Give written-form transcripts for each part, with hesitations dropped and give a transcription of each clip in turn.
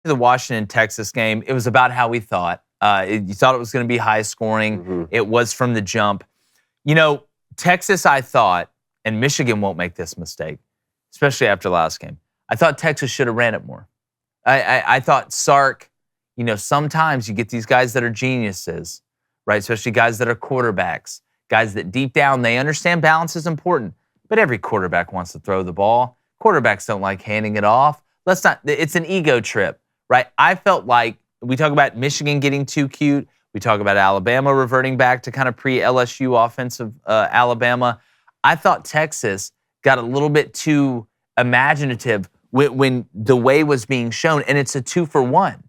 The Washington-Texas game, it was about how we thought. You thought it was going to be high scoring. Mm-hmm. It was from the jump. You know, Texas, I thought, and Michigan won't make this mistake, especially after last game. I thought Texas should have ran it more. I thought Sark, you know, sometimes you get these guys that are geniuses, right? Especially guys that are quarterbacks, guys that deep down, they understand balance is important, but every quarterback wants to throw the ball. Quarterbacks don't like handing it off. It's an ego trip. Right, I felt like we talk about Michigan getting too cute. We talk about Alabama reverting back to kind of pre-LSU offensive Alabama. I thought Texas got a little bit too imaginative when the way was being shown, and it's a 2-for-1.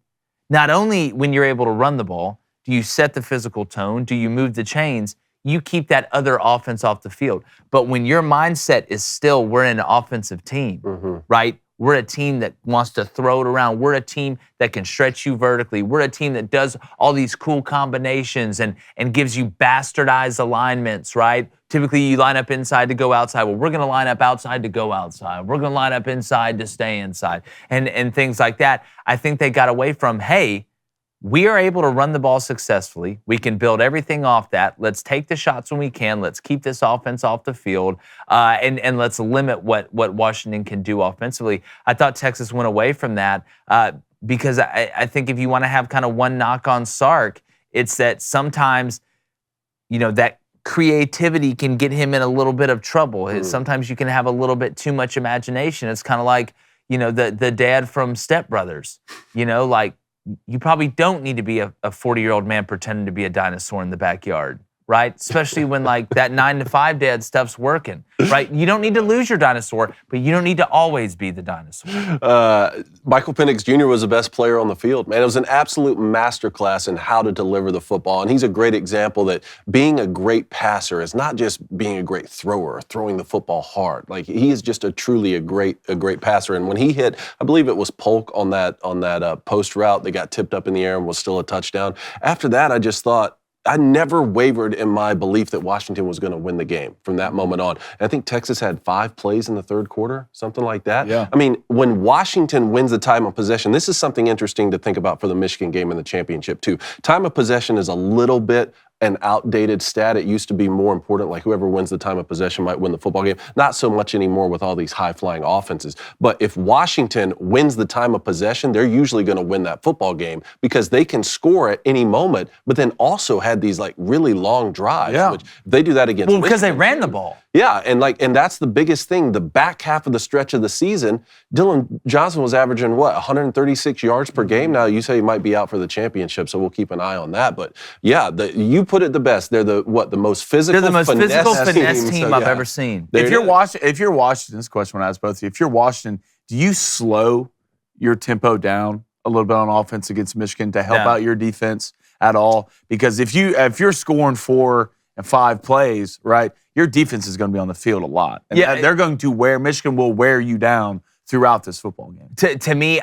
Not only when you're able to run the ball, do you set the physical tone, do you move the chains, you keep that other offense off the field. But when your mindset is still, we're an offensive team, right? We're a team that wants to throw it around. We're a team that can stretch you vertically. We're a team that does all these cool combinations and gives you bastardized alignments, right? Typically, you line up inside to go outside. Well, we're going to line up outside to go outside. We're going to line up inside to stay inside, and things like that. I think they got away from, hey, we are able to run the ball successfully. We can build everything off that. Let's take the shots when we can. Let's keep this offense off the field, and let's limit what Washington can do offensively. I thought Texas went away from that because I think if you want to have kind of one knock on Sark, it's that sometimes, you know, that creativity can get him in a little bit of trouble. Sometimes you can have a little bit too much imagination. It's kind of like, you know, the dad from Step Brothers, you know, like, you probably don't need to be a 40-year-old man pretending to be a dinosaur in the backyard, right? Especially when like that 9-to-5 dad stuff's working, right? You don't need to lose your dinosaur, but you don't need to always be the dinosaur. Michael Penix Jr. was the best player on the field, man. It was an absolute masterclass in how to deliver the football, and he's a great example that being a great passer is not just being a great thrower, throwing the football hard. Like, he is just truly a great passer. And when he hit, I believe it was Polk on that post route that got tipped up in the air and was still a touchdown. After that, I just thought, I never wavered in my belief that Washington was going to win the game from that moment on. And I think Texas had 5 plays in the third quarter, something like that. Yeah. I mean, when Washington wins the time of possession, this is something interesting to think about for the Michigan game in the championship too. Time of possession is a little bit an outdated stat. It used to be more important, like whoever wins the time of possession might win the football game. Not so much anymore with all these high-flying offenses. But if Washington wins the time of possession, they're usually going to win that football game because they can score at any moment, but then also had these like really long drives, which they do that against Well, because they Michigan. ran the ball. Yeah, and that's the biggest thing. The back half of the stretch of the season, Dylan Johnson was averaging, 136 yards per game? Now, you say he might be out for the championship, so we'll keep an eye on that. But, yeah, you put it the best. They're the most physical, They're the most physical finesse team So, I've ever seen. If you're Washington, this question when I ask both of you, if you're Washington, do you slow your tempo down a little bit on offense against Michigan to help out your defense at all? Because if you're scoring 4 and 5 plays, right, your defense is going to be on the field a lot. And they're going to Michigan will wear you down throughout this football game. To me,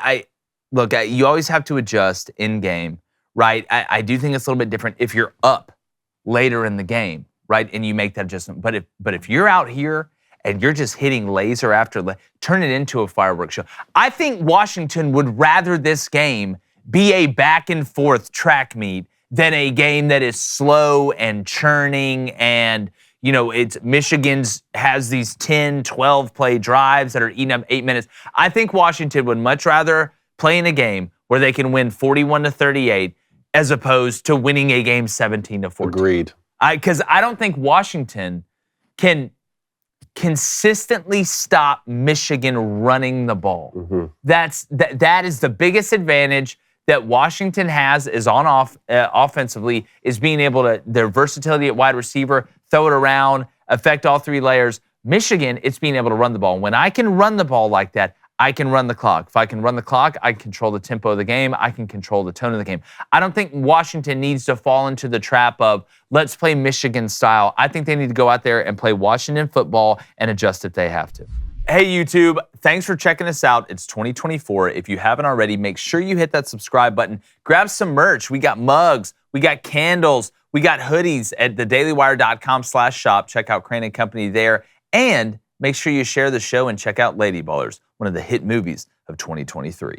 you always have to adjust in game, right? I do think it's a little bit different if you're up later in the game, right, and you make that adjustment. But if you're out here and you're just hitting laser after laser, turn it into a fireworks show. I think Washington would rather this game be a back and forth track meet than a game that is slow and churning and, you know, Michigan's has these 10, 12 play drives that are eating up 8 minutes. I think Washington would much rather play in a game where they can win 41-38 as opposed to winning a game 17-14. Agreed. Because I don't think Washington can consistently stop Michigan running the ball. That is the biggest advantage that Washington has is offensively is being able to, their versatility at wide receiver, throw it around, affect all 3 layers. Michigan, it's being able to run the ball. When I can run the ball like that, I can run the clock. If I can run the clock, I can control the tempo of the game. I can control the tone of the game. I don't think Washington needs to fall into the trap of let's play Michigan style. I think they need to go out there and play Washington football and adjust if they have to. Hey, YouTube, thanks for checking us out. It's 2024. If you haven't already, make sure you hit that subscribe button. Grab some merch. We got mugs. We got candles. We got hoodies at thedailywire.com/shop. Check out Crane & Company there. And make sure you share the show and check out Lady Ballers, one of the hit movies of 2023.